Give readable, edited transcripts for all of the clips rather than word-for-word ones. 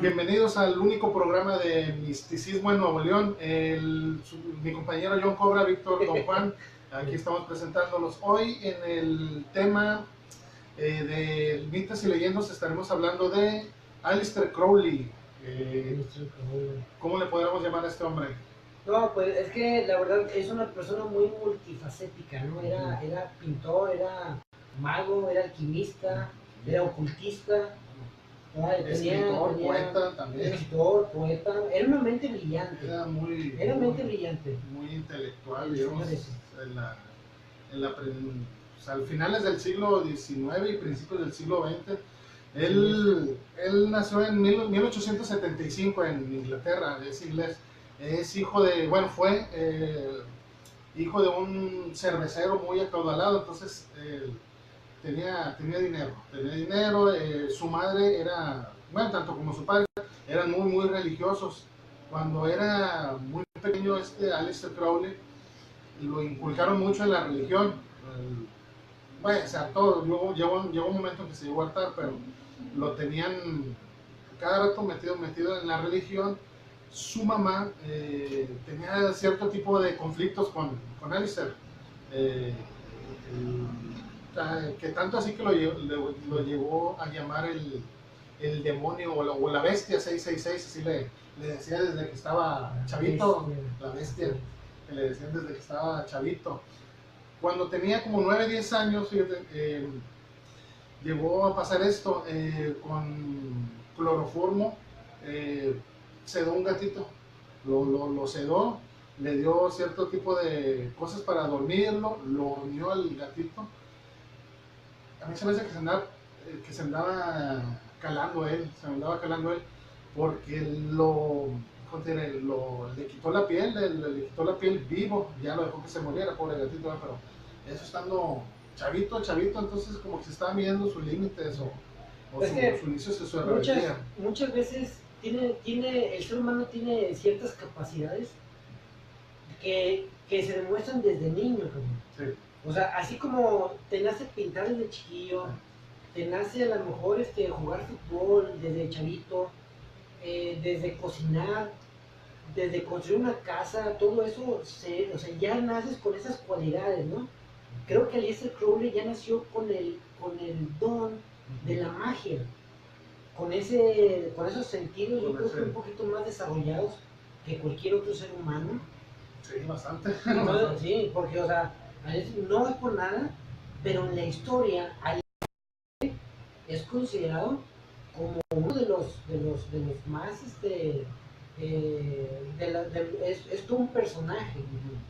Bienvenidos al único programa de misticismo en Nuevo León. Mi compañero John Cobra, Víctor, Don Juan, aquí estamos presentándolos. Hoy en el tema de mitos y leyendas estaremos hablando de Aleister Crowley. ¿Cómo le podríamos llamar a este hombre? No, pues es que la verdad es una persona muy multifacética, ¿no? Era pintor, era mago, era alquimista, era ocultista, Poeta también. Escritor, poeta, era una mente brillante. Era mente brillante. Muy intelectual, digamos, al finales del siglo XIX y principios del siglo XX. Él nació en 1875 en Inglaterra, es inglés. Es hijo de, bueno, fue hijo de un cervecero muy acaudalado, entonces tenía dinero, su madre era, bueno, tanto como su padre, eran muy religiosos. Cuando era muy pequeño, Aleister Crowley, lo inculcaron mucho en la religión. Bueno, o sea, todo, llegó un momento en que se llegó a hartar, pero lo tenían cada rato metido en la religión. Su mamá tenía cierto tipo de conflictos con Aleister. Que tanto así que lo llevó a llamar el demonio o la bestia 666, así le decía desde que estaba chavito, la bestia, que le decían desde que estaba chavito. Cuando tenía como 9, 10 años, fíjate, llegó a pasar esto, con cloroformo, sedó un gatito, lo sedó, le dio cierto tipo de cosas para dormirlo, lo durmió al gatito. A mí se me hace que se andaba calando él, porque le quitó la piel, le quitó la piel vivo, ya lo dejó que se muriera, pobre gatito, pero eso estando chavito, entonces como que se estaba midiendo sus límites o su inicio de su rebeldía. Muchas veces el ser humano tiene ciertas capacidades que se demuestran desde niño, sí. O sea, así como te nace pintar desde chiquillo, te nace a lo mejor jugar fútbol desde chavito, desde cocinar, desde construir una casa, todo eso, o sea, ya naces con esas cualidades, ¿no? Creo que Aleister Crowley ya nació con el don de la magia, con esos sentidos, yo creo que un poquito más desarrollados que cualquier otro ser humano. Sí, bastante. Sí, porque, o sea, no es por nada, pero en la historia es considerado como uno de los más, es todo un personaje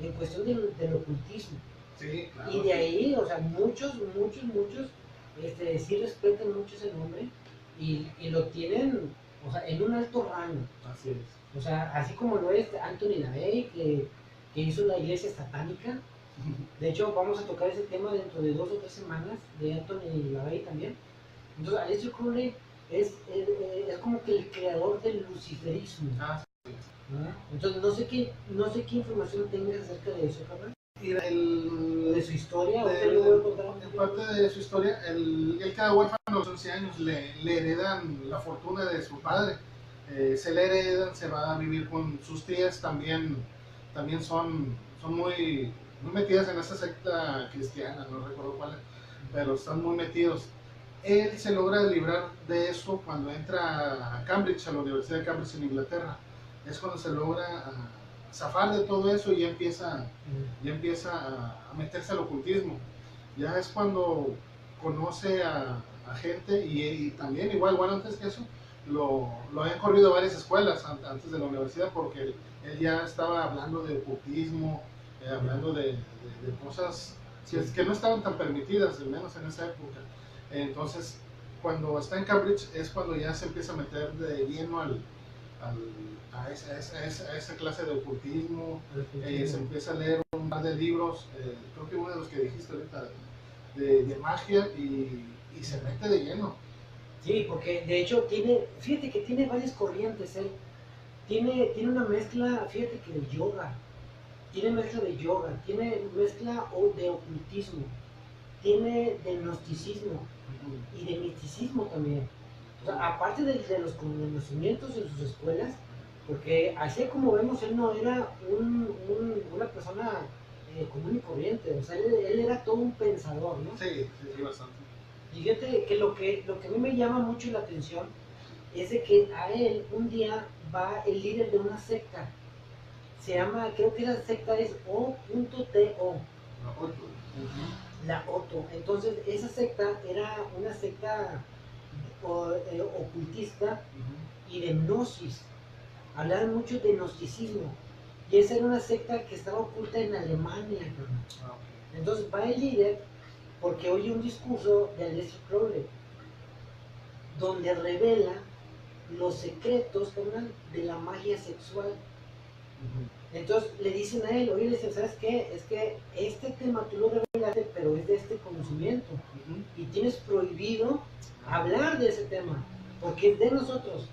en cuestión del ocultismo. Sí, claro. Y de ahí, o sea, muchos sí respetan mucho ese nombre y lo tienen, o sea, en un alto rango. Así es. O sea, así como lo es Anthony LaVey, que hizo la iglesia satánica. De hecho, vamos a tocar ese tema dentro de 2 o 3 semanas de Anthony LaVey también. Entonces, Aleister Crowley es como que el creador del luciferismo. Sí. Entonces, no sé qué información tengas acerca de eso, cabrón. De su historia, en parte de su historia, él queda huérfano a los 11 años, le heredan la fortuna de su padre, se le heredan, se va a vivir con sus tías, también son muy metidas en esa secta cristiana, no recuerdo cuál, pero están muy metidos. Él se logra librar de eso cuando entra a Cambridge, a la Universidad de Cambridge en Inglaterra. Es cuando se logra zafar de todo eso y ya empieza a meterse al ocultismo. Ya es cuando conoce a gente y también igual antes que eso lo habían corrido a varias escuelas antes de la universidad, porque él ya estaba hablando de ocultismo, hablando de cosas que no estaban tan permitidas, al menos en esa época. Entonces, cuando está en Cambridge es cuando ya se empieza a meter de lleno a esa clase de ocultismo. Se empieza a leer un par de libros, creo que uno de los que dijiste ahorita, de magia, y se mete de lleno. Sí, porque de hecho fíjate que tiene varias corrientes, él. Tiene una mezcla, fíjate que de yoga, tiene mezcla de ocultismo, tiene de gnosticismo y de misticismo también. O sea, aparte de los conocimientos en sus escuelas, porque así como vemos, él no era una persona común y corriente, o sea, él era todo un pensador, ¿no? Sí, sí, sí, bastante. Y fíjate que lo que a mí me llama mucho la atención es de que a él un día va el líder de una secta, se llama, creo que la secta es O.to, No, otro. la Oto. Entonces, esa secta era una secta ocultista y de gnosis. Hablaban mucho de gnosticismo. Y esa era una secta que estaba oculta en Alemania. Ah, Entonces va el líder porque oye un discurso de Aleister Crowley donde revela los secretos de la magia sexual. Entonces le dicen a él, oye, le dicen, ¿sabes qué? Es que este tema tú lo revelaste, pero es de este conocimiento. Y tienes prohibido hablar de ese tema, porque es de nosotros.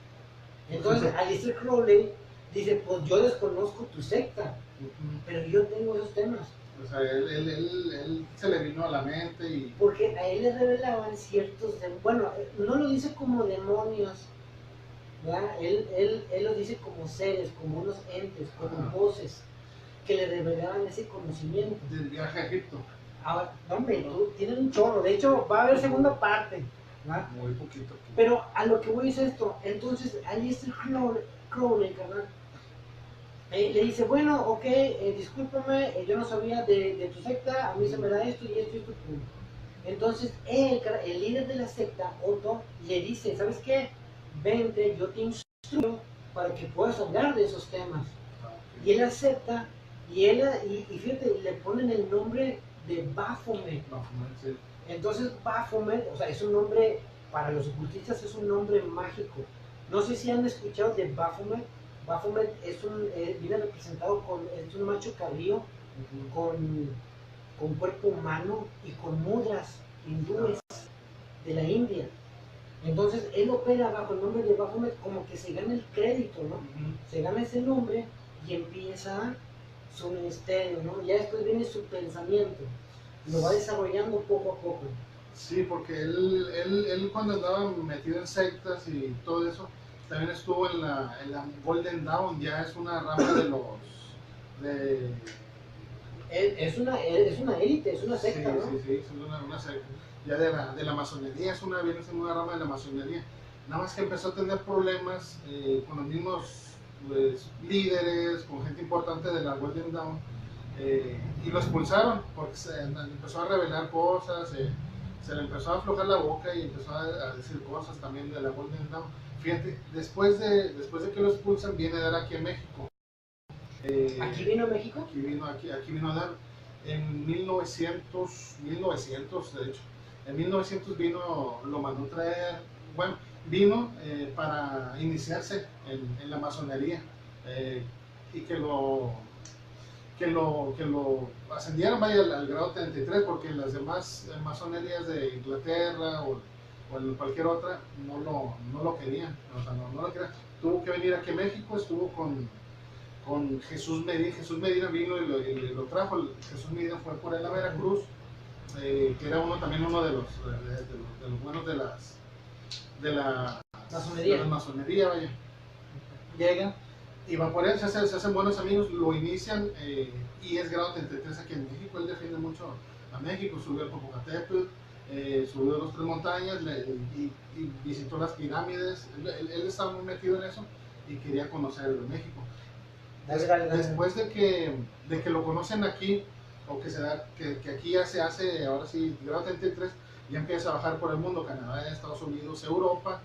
Entonces Aleister Crowley dice, pues yo desconozco tu secta, pero yo tengo esos temas. O sea, él se le vino a la mente y... Porque a él le revelaban ciertos, bueno, no lo dice como demonios, ¿verdad? Él lo dice como seres, como unos entes, como voces, que le revelaban ese conocimiento. Del viaje a Egipto. Ahora, hombre, tú tienes un chorro, de hecho va a haber segunda parte, ¿verdad? Muy poquito. Pero a lo que voy es esto, entonces Aleister Crowley, carnal, le dice, bueno, ok, discúlpame, yo no sabía de tu secta, a mí se me da esto y esto y esto. Entonces él, el líder de la secta, Otto, le dice, ¿sabes qué? Vente, yo te instruyo para que puedas hablar de esos temas. Y él acepta, y fíjate, le ponen el nombre de Baphomet. Sí. Entonces Baphomet, o sea, es un nombre, para los ocultistas es un nombre mágico. No sé si han escuchado de Baphomet. Baphomet viene representado es un macho cabrío con cuerpo humano y con mudras hindúes de la India. Entonces él opera bajo el nombre de Baphomet, como que se gana el crédito, ¿no? Se gana ese nombre y empieza su ministerio, ¿no? Ya después viene su pensamiento, lo va desarrollando poco a poco. Sí, porque él cuando andaba metido en sectas y todo eso, también estuvo en la Golden Dawn, ya es una rama de los... Es una élite, es una secta, sí, ¿no? Sí, es una secta. Ya de la masonería, viene siendo una rama de la masonería. Nada más que empezó a tener problemas con los mismos pues, líderes, con gente importante de la Golden Dawn, y lo expulsaron porque empezó a revelar cosas, se le empezó a aflojar la boca y empezó a decir cosas también de la Golden Dawn. Fíjate, después de que lo expulsan, viene a dar aquí en México. ¿Aquí vino a México? Aquí vino a dar en 1900, de hecho. En 1900 vino, lo mandó traer, bueno, vino para iniciarse en la masonería y que lo ascendieron vaya al grado 33, porque las demás masonerías de Inglaterra o en cualquier otra no lo querían, o sea, no lo querían. Tuvo que venir aquí a México, estuvo con Jesús Medina. Jesús Medina vino y lo trajo. Jesús Medina fue por él a Veracruz, que era también uno de los buenos de la masonería, vaya. Llega y va por él, se hacen buenos amigos, lo inician y es grado 33 aquí en México. Él defiende mucho a México, subió al Popocatépetl, subió a las tres montañas y visitó las pirámides. Él estaba muy metido en eso y quería conocer México. Después de que lo conocen aquí, o que se da, que aquí ya se hace, ahora sí, grado 33, ya empieza a bajar por el mundo, Canadá, Estados Unidos, Europa.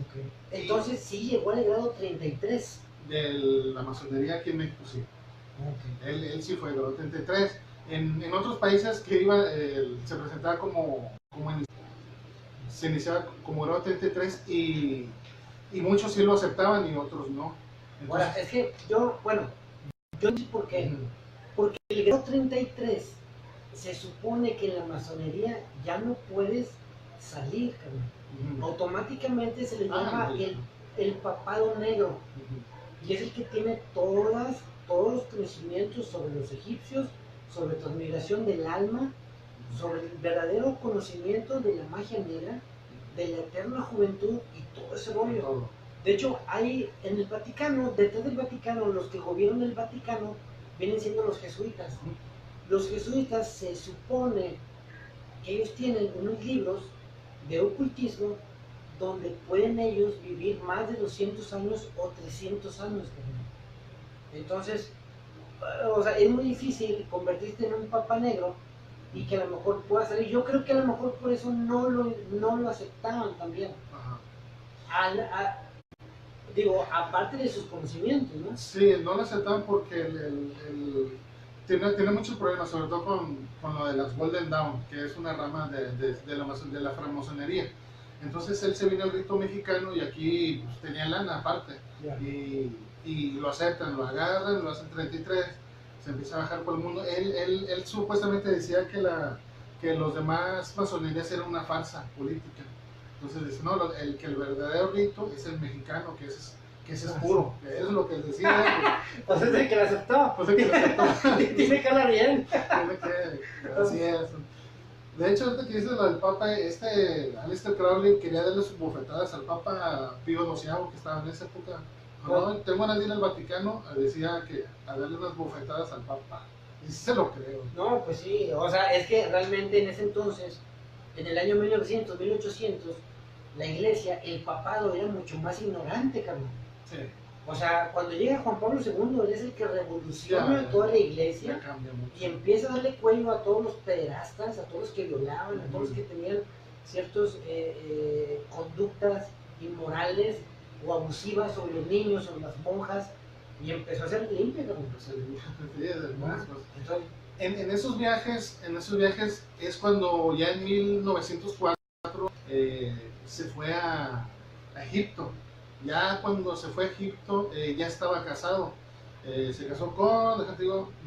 Okay. Entonces sí llegó al grado 33. De la masonería aquí en México, sí. Okay. Él sí fue grado 33. En otros países que iba, se presentaba se iniciaba como grado 33 y muchos sí lo aceptaban y otros no. Entonces, ahora, es que yo no sé por qué. Porque el grado 33 se supone que en la masonería ya no puedes salir, carnal. Automáticamente se le llama el papado negro. Y es el que tiene todos los conocimientos sobre los egipcios, sobre transmigración del alma, sobre el verdadero conocimiento de la magia negra. de la eterna juventud y todo ese rollo. Todo. De hecho, hay en el Vaticano, detrás del Vaticano, los que gobiernan el Vaticano vienen siendo los jesuitas. Los jesuitas se supone que ellos tienen unos libros de ocultismo donde pueden ellos vivir más de 200 años o 300 años. Entonces, o sea, es muy difícil convertirte en un papa negro y que a lo mejor pueda salir. Yo creo que a lo mejor por eso no lo aceptaban también. Ajá. Digo, aparte de sus conocimientos, ¿no? Sí, no lo aceptaban porque tiene muchos problemas, sobre todo con lo de las Golden Dawn, que es una rama de la francmasonería. Entonces él se vino al rito mexicano y aquí pues, tenía lana aparte. Yeah. Y lo aceptan, lo agarran, lo hacen 33, se empieza a bajar por el mundo. Él supuestamente decía que los demás masonerías eran una farsa política. Entonces dice, no, que el verdadero rito es el mexicano, que ese es puro, que es lo que él decía. Pues es el que lo aceptó. Pues es el que lo aceptó. Tiene que hablar bien. Así es. De hecho, ahorita que dices lo del Papa, Aleister Crowley quería darle sus bofetadas al Papa Pío XII, que estaba en esa época. No, tengo una línea al Vaticano, decía que a darle unas bofetadas al Papa. Y sí se lo creo. No, pues sí, o sea, es que realmente en ese entonces, en el año 1900, 1800, la iglesia, el papado era mucho más ignorante, cabrón. Sí. O sea, cuando llega Juan Pablo II, él es el que revoluciona toda la iglesia y empieza a darle cuello a todos los pederastas, a todos los que violaban, a todos los que tenían ciertas conductas inmorales o abusivas sobre los niños, sobre las monjas, y empezó a hacer limpia. En esos viajes es cuando ya en 1904 se fue a Egipto. Ya cuando se fue a Egipto ya estaba casado. Se casó con,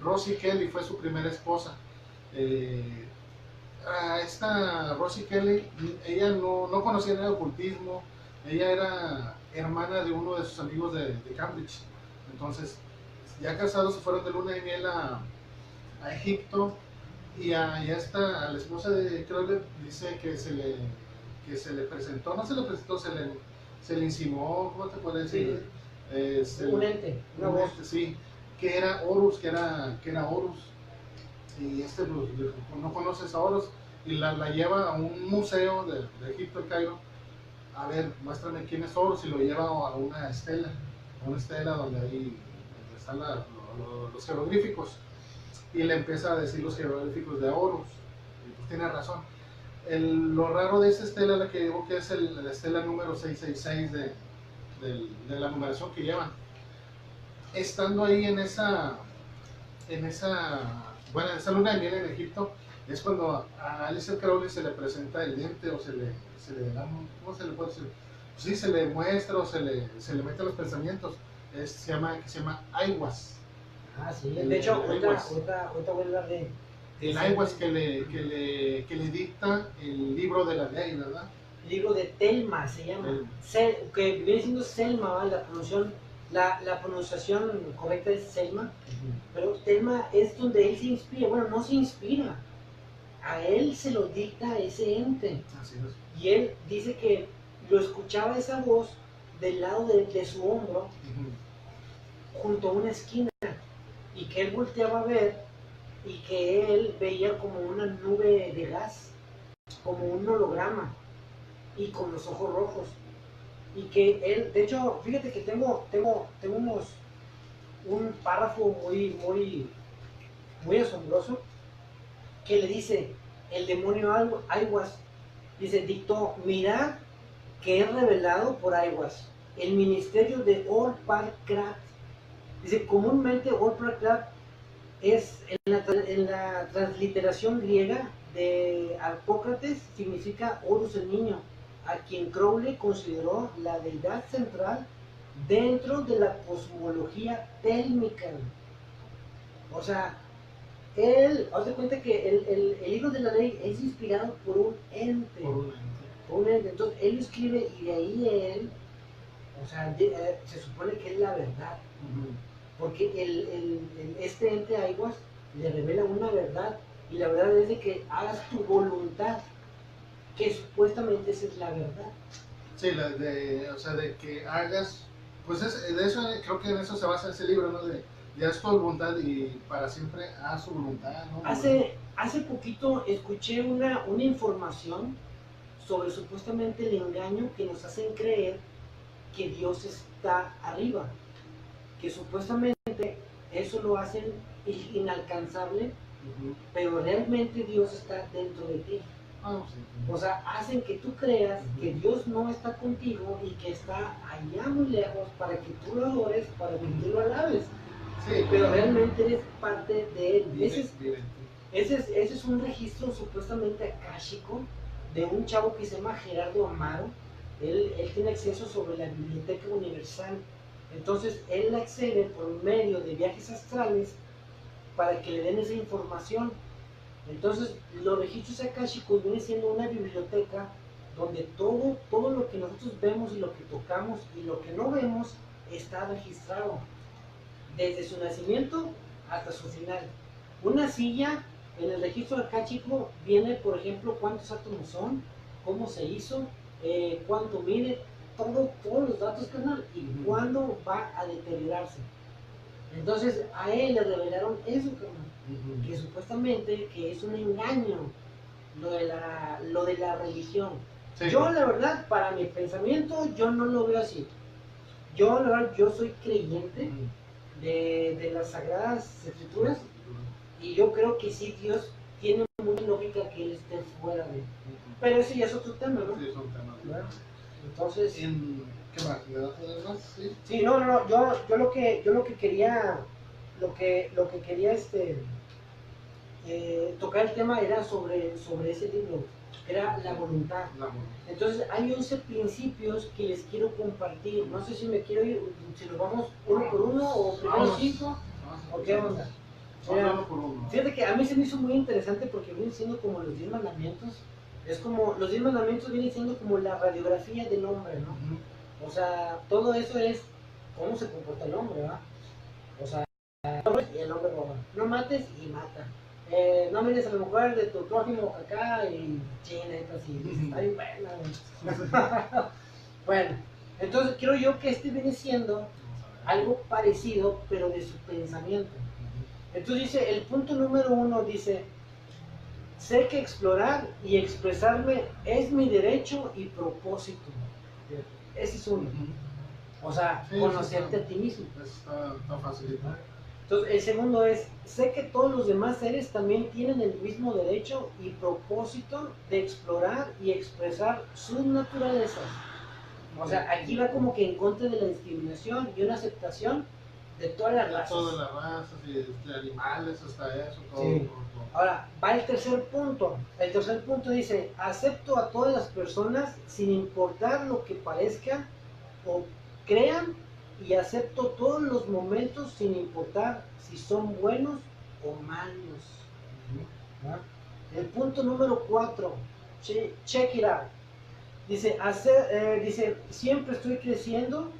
Rosie Kelly, fue su primera esposa. Esta Rosie Kelly, ella no conocía nada de ocultismo. Ella era hermana de uno de sus amigos de Cambridge. Entonces, ya casados, se fueron de luna de miel a Egipto. Y a la esposa de Crowley dice que se le presentó, no se le presentó, se le insinuó, ¿cómo te puedo decir? Sí. Un ente, una voz. Sí, que era Horus, que era Horus. Y pues, no conoces a Horus, y la lleva a un museo de Egipto, el Cairo. A ver, muéstrame quién es Horus, y lo lleva a una estela donde ahí están los jeroglíficos. Y le empieza a decir los jeroglíficos de Horus. Y pues tiene razón. Lo raro de esa estela, la que digo que es la estela número 666 de la numeración que llevan. Estando ahí en esa luna de miel en Egipto, es cuando a Aleister Crowley se le presenta el diente, o se le da, ¿cómo se le puede decir? Sí, se le muestra o se le mete los pensamientos. Se llama Aiwass. Ah, sí. De hecho, otra voy a hablar de el Aiwass que le dicta el libro de la ley, ¿verdad? El libro de Telma se llama. Que viene siendo Selma, ¿vale? La pronunciación correcta es Selma. Pero Telma es donde él se inspira. Bueno, no se inspira. A él se lo dicta ese ente. Así es. Y él dice que lo escuchaba esa voz del lado de su hombro, junto a una esquina. Y que él volteaba a ver y que él veía como una nube de gas, como un holograma y con los ojos rojos. Y que él, de hecho, fíjate que tengo un párrafo muy asombroso que le dice el demonio Aiwass, dice, dictó, mirad que es revelado por Aiwass el ministerio de Orpakrat. Dice, comúnmente Orpakrat es en la transliteración griega de Harpócrates, significa Horus el niño, a quien Crowley consideró la deidad central dentro de la cosmología télmica. O sea, haz de cuenta que el libro de la ley es inspirado por un ente. Entonces él lo escribe y de ahí él, o sea, se supone que es la verdad. Porque este ente Aiwass le revela una verdad, y la verdad es de que hagas tu voluntad. que supuestamente esa es la verdad. Sí, o sea, de que hagas, pues de eso, creo que en eso se basa ese libro, ¿no? De ya es tu voluntad y para siempre haz su voluntad, ¿no? Hace poquito escuché una información sobre supuestamente el engaño que nos hacen creer que Dios está arriba, que supuestamente eso lo hacen inalcanzable, pero realmente Dios está dentro de ti. O sea, hacen que tú creas que Dios no está contigo y que está allá muy lejos para que tú lo adores, para que tú lo alabes. Sí, pero realmente eres parte de él. Vive. Ese es un registro supuestamente akáshico de un chavo que se llama Gerardo Amaro. Él tiene acceso sobre la Biblioteca Universal. Entonces, él accede por medio de viajes astrales para que le den esa información. Entonces, los registros akáshicos viene siendo una biblioteca donde todo lo que nosotros vemos y lo que tocamos y lo que no vemos está registrado desde su nacimiento hasta su final. Una silla en el registro akáshico viene, por ejemplo, cuántos átomos son, cómo se hizo, cuánto mide, todos los datos, carnal, y cuándo va a deteriorarse. Entonces a él le revelaron eso, carnal, que supuestamente que es un engaño lo de la religión. Sí. Yo la verdad, para mi pensamiento, yo no lo veo así. Yo la verdad, yo soy creyente de las Sagradas Escrituras y yo creo que sí Dios tiene mucha lógica que él esté fuera de. Pero ese ya es otro tema, ¿no? Sí, es un tema. ¿Verdad? Entonces. ¿Qué más? ¿Me das más? Sí. Sí, no. Yo lo que quería, tocar el tema era sobre ese libro, era la voluntad. Entonces hay 11 principios que les quiero compartir. No sé si me quiero ir, si nos vamos uno por uno o primero 5 o qué onda. Fíjate que a mí se me hizo muy interesante porque vienen siendo como los 10 mandamientos. Es como, los 10 mandamientos vienen siendo como la radiografía del hombre, ¿no? O sea, todo eso es cómo se comporta el hombre, ¿verdad? O sea, el hombre roba. No mates y mata. No mires a la mujer de tu prójimo acá y china, así. Está bien buena. Bueno, entonces creo yo que viene siendo algo parecido, pero de su pensamiento. Entonces dice, el punto número 1 dice, sé que explorar y expresarme es mi derecho y propósito. Ese es uno. O sea, sí, conocerte a ti mismo. Está fácil. Entonces, el segundo es, sé que todos los demás seres también tienen el mismo derecho y propósito de explorar y expresar sus naturalezas. O sea, aquí va como que en contra de la discriminación y una aceptación de todas las razas. Todas las razas, y de animales, hasta eso, todo. Sí. Ahora, va el tercer punto. El tercer punto dice, acepto a todas las personas sin importar lo que parezcan o crean y acepto todos los momentos sin importar si son buenos o malos. ¿Ah? El punto número 4, check it out. Dice, dice, siempre estoy creciendo,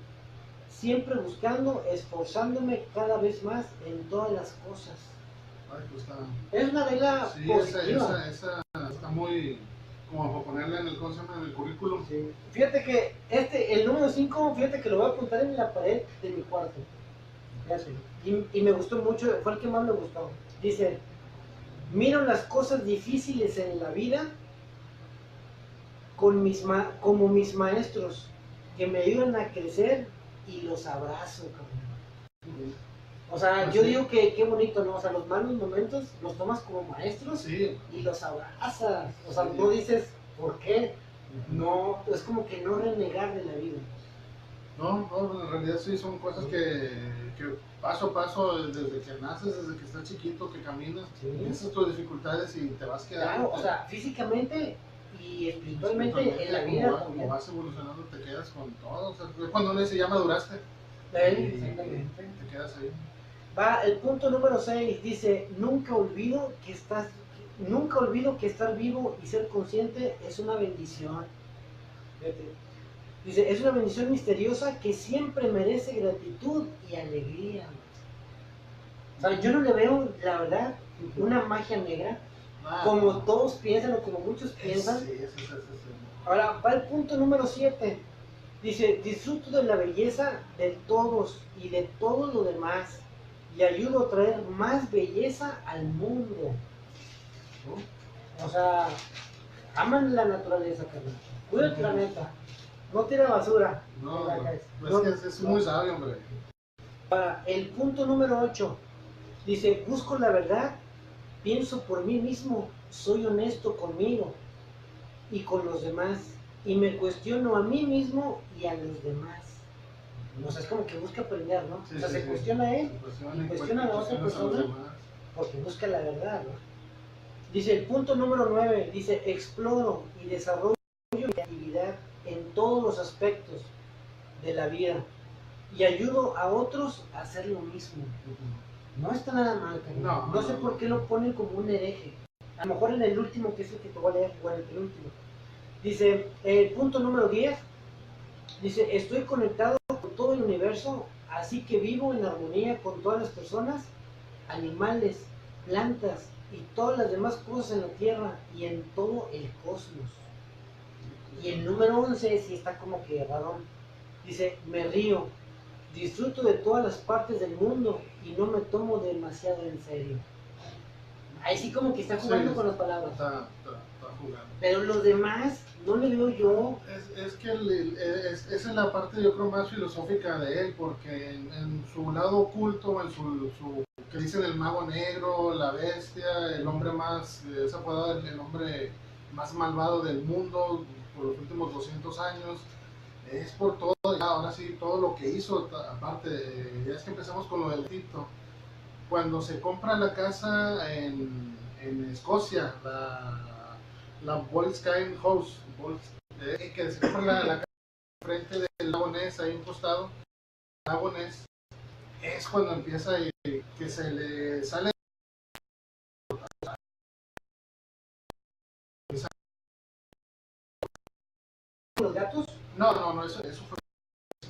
siempre buscando, esforzándome cada vez más en todas las cosas. Ay, pues es una regla positiva. Esa está muy, como para ponerla en el currículum. Sí. Fíjate que el número 5, fíjate que lo voy a apuntar en la pared de mi cuarto. Y me gustó mucho, fue el que más me gustó. Dice, miro las cosas difíciles en la vida como mis maestros que me ayudan a crecer y los abrazo, cabrón. O sea, pues yo digo que qué bonito, ¿no? O sea, los malos momentos los tomas como maestros y los abrazas. O sea, no dices, ¿por qué? No, es como que no renegar de la vida. No, en realidad sí son cosas que paso a paso, desde que naces, desde que estás chiquito, que caminas, esas tus dificultades y te vas quedando. Claro, o sea, físicamente y espiritualmente en la vida. Como vas evolucionando, te quedas con todo. O sea, cuando uno dice, ya maduraste, exactamente. Te quedas ahí. Va, el punto número 6 dice, nunca olvido que estar vivo y ser consciente es una bendición. Dice, es una bendición misteriosa que siempre merece gratitud y alegría. O sea, yo no le veo, la verdad, una magia negra como todos piensan o como muchos piensan. Sí. Ahora va el punto número 7. Dice, disfruto de la belleza de todos y de todo lo demás y ayudo a traer más belleza al mundo. O sea, aman la naturaleza, carnal. Cuida el planeta. No tira basura. No, en la calle. es que es muy sabio, hombre. Para el punto número 8. Dice, busco la verdad, pienso por mí mismo, soy honesto conmigo y con los demás y me cuestiono a mí mismo y a los demás. O sea, es como que busca aprender, ¿no? Sí, o sea, sí, se sí. cuestiona a él y cuestiona a la otra cuestionas a los persona demás. porque busca la verdad, ¿no? Dice el punto número 9, dice, exploro y desarrollo mi actividad en todos los aspectos de la vida y ayudo a otros a hacer lo mismo. No está nada mal, carnal. No sé por qué lo ponen como un hereje. A lo mejor en el último, que es el que te voy a leer, o en el penúltimo. Dice, el punto número 10, dice, estoy conectado con todo el universo, así que vivo en armonía con todas las personas, animales, plantas y todas las demás cosas en la Tierra y en todo el cosmos. Y el número 11 sí está como que raro. Dice, me río, disfruto de todas las partes del mundo y no me tomo demasiado en serio. Ahí sí como que está jugando con las palabras. Está jugando. Pero los demás no le veo yo. Es que esa es la parte, yo creo, más filosófica de él, porque en su lado oculto, en su que dicen el mago negro, la bestia, el hombre más, es apodado el hombre más malvado del mundo por los últimos 200 años, es por todo, ahora sí, todo lo que hizo, aparte, ya es que empezamos con lo del Tito. Cuando se compra la casa en Escocia, la Boleskine House, que se compra la casa frente del lago Ness, ahí un costado, el lago Ness, es cuando empieza que se le sale ¿Los gatos? no, eso fue.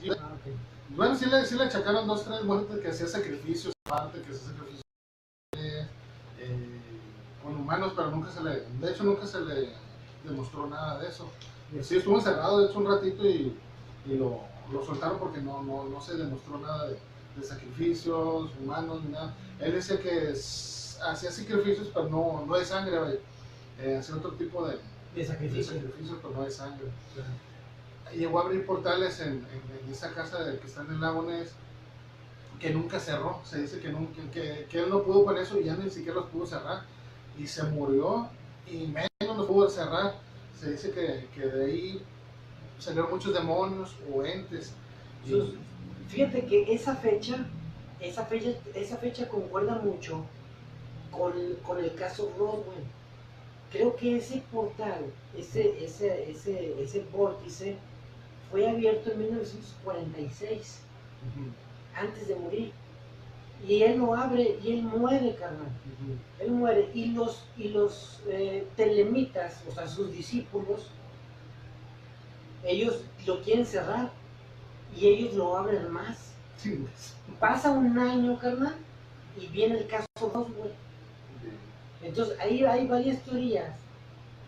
Okay. Bueno, sí le achacaron 2, 3 muertes, que hacía sacrificios, aparte que hacía sacrificios con humanos, pero de hecho nunca se le demostró nada de eso. Sí, estuvo encerrado, de hecho, un ratito y lo soltaron porque no se demostró nada de sacrificios humanos ni nada. Él decía que hacía sacrificios, pero no de sangre, hacía otro tipo de sacrificios, pero no de sangre. Llegó a abrir portales en esa casa que está en el lago Ness, que nunca cerró. Se dice que él no pudo con eso y ya ni siquiera los pudo cerrar. Y se murió y menos los pudo cerrar. Se dice que de ahí salieron muchos demonios o entes. Fíjate que esa fecha concuerda mucho con el caso Roswell. Creo que ese portal, ese vórtice, fue abierto en 1946, antes de morir. Y él lo abre y él muere, carnal. Él muere. Y los telemitas, o sea, sus discípulos, ellos lo quieren cerrar y ellos lo abren más. Sí. Pasa un año, carnal, y viene el caso Roswell. Entonces ahí hay varias teorías,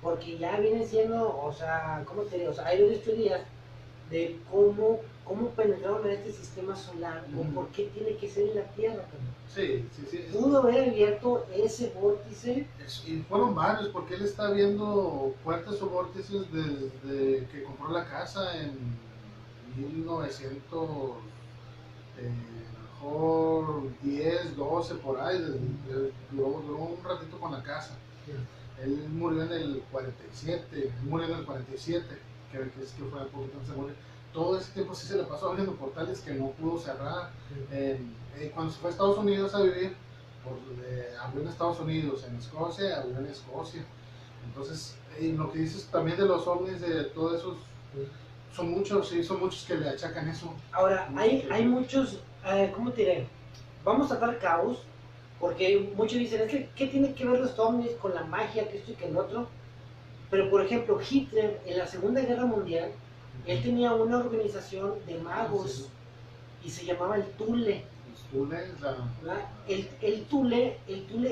porque ya viene siendo, o sea, ¿cómo te digo? O sea, hay varias teorías de cómo penetraron en este sistema solar, o por qué tiene que ser en la Tierra, carnal. Sí. Pudo haber abierto ese vórtice. Y fueron varios, porque él está viendo puertas o vórtices desde que compró la casa en 1900, mejor 10, 12 por ahí. Duró un ratito con la casa. Él murió en el 47, que fue poco antes de morir. Todo ese tiempo sí se le pasó abriendo portales que no pudo cerrar. Cuando se fue a Estados Unidos a vivir, abrió en Estados Unidos, en Escocia, abrió en Escocia. Entonces, lo que dices también de los ovnis, de todos esos, son muchos que le achacan eso. Ahora, hay muchos, ¿cómo te diré? Vamos a dar caos, porque muchos dicen, es que, ¿qué tiene que ver los ovnis con la magia, que esto y que el otro? Pero, por ejemplo, Hitler, en la Segunda Guerra Mundial, él tenía una organización de magos y se llamaba el Thule. Thule es la... ¿verdad? El Thule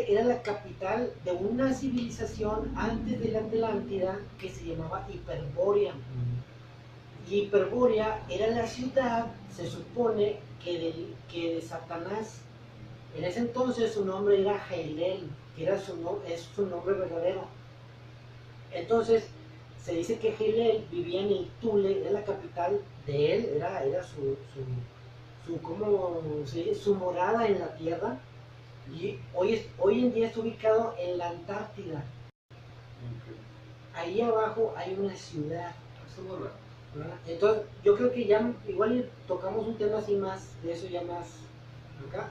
era la capital de una civilización antes de la Atlántida que se llamaba Hiperbórea. Y Hiperbórea era la ciudad, se supone, que de Satanás. En ese entonces su nombre era Heilel, que era es su nombre verdadero. Entonces, se dice que Heilel vivía en el Thule, era la capital de él, era ¿cómo se dice? Su morada en la tierra. Y hoy en día está ubicado en la Antártida. Ahí abajo hay una ciudad. Eso es muy raro. ¿Verdad? Entonces, yo creo que ya igual tocamos un tema así más, de eso ya más acá.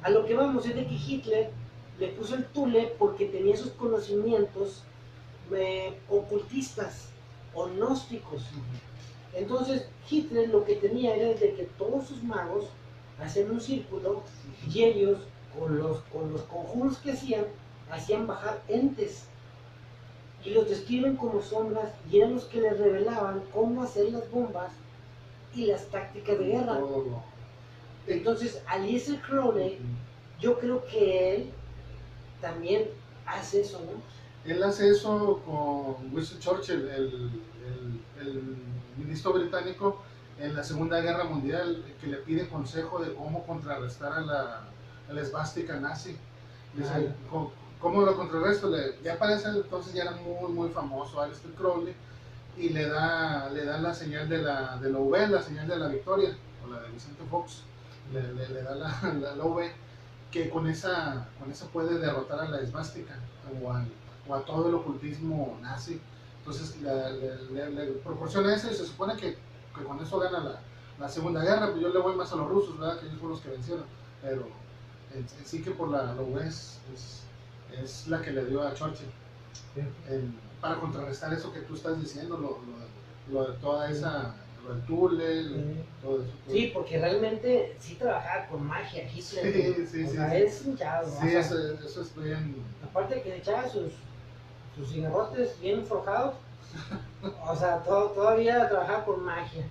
A lo que vamos es de que Hitler le puso el Thule porque tenía esos conocimientos ocultistas o gnósticos. Entonces, Hitler lo que tenía era de que todos sus magos hacían un círculo y ellos, con los conjuros que hacían bajar entes y los describen como sombras y eran los que les revelaban cómo hacer las bombas y las tácticas de guerra. Entonces, Aleister Crowley, yo creo que él también hace eso, ¿no? Él hace eso con Winston Churchill, el ministro británico en la Segunda Guerra Mundial, que le pide consejo de cómo contrarrestar a la esvástica nazi. Dice, ¿cómo lo contrarresto? Ya para ese entonces ya era muy famoso Aleister Crowley, y le da la señal de la V, la señal de la victoria, o la de Vicente Fox, le da la V, que con esa puede derrotar a la esvástica o a todo el ocultismo nazi. Entonces le proporciona eso y se supone que con eso gana la Segunda Guerra. Pues yo le voy más a los rusos, ¿verdad? Que ellos fueron los que vencieron, pero en sí que por la V es la que le dio a Churchill, para contrarrestar eso que tú estás diciendo, lo de toda esa, lo del Thule, todo eso. Sí, porque realmente sí trabajaba con magia Hitler. Sí, o sea, es un chavo. Sí, eso es bien. Aparte de que le echaba sus cigarrotes bien forjados, o sea, todavía trabajaba con magia.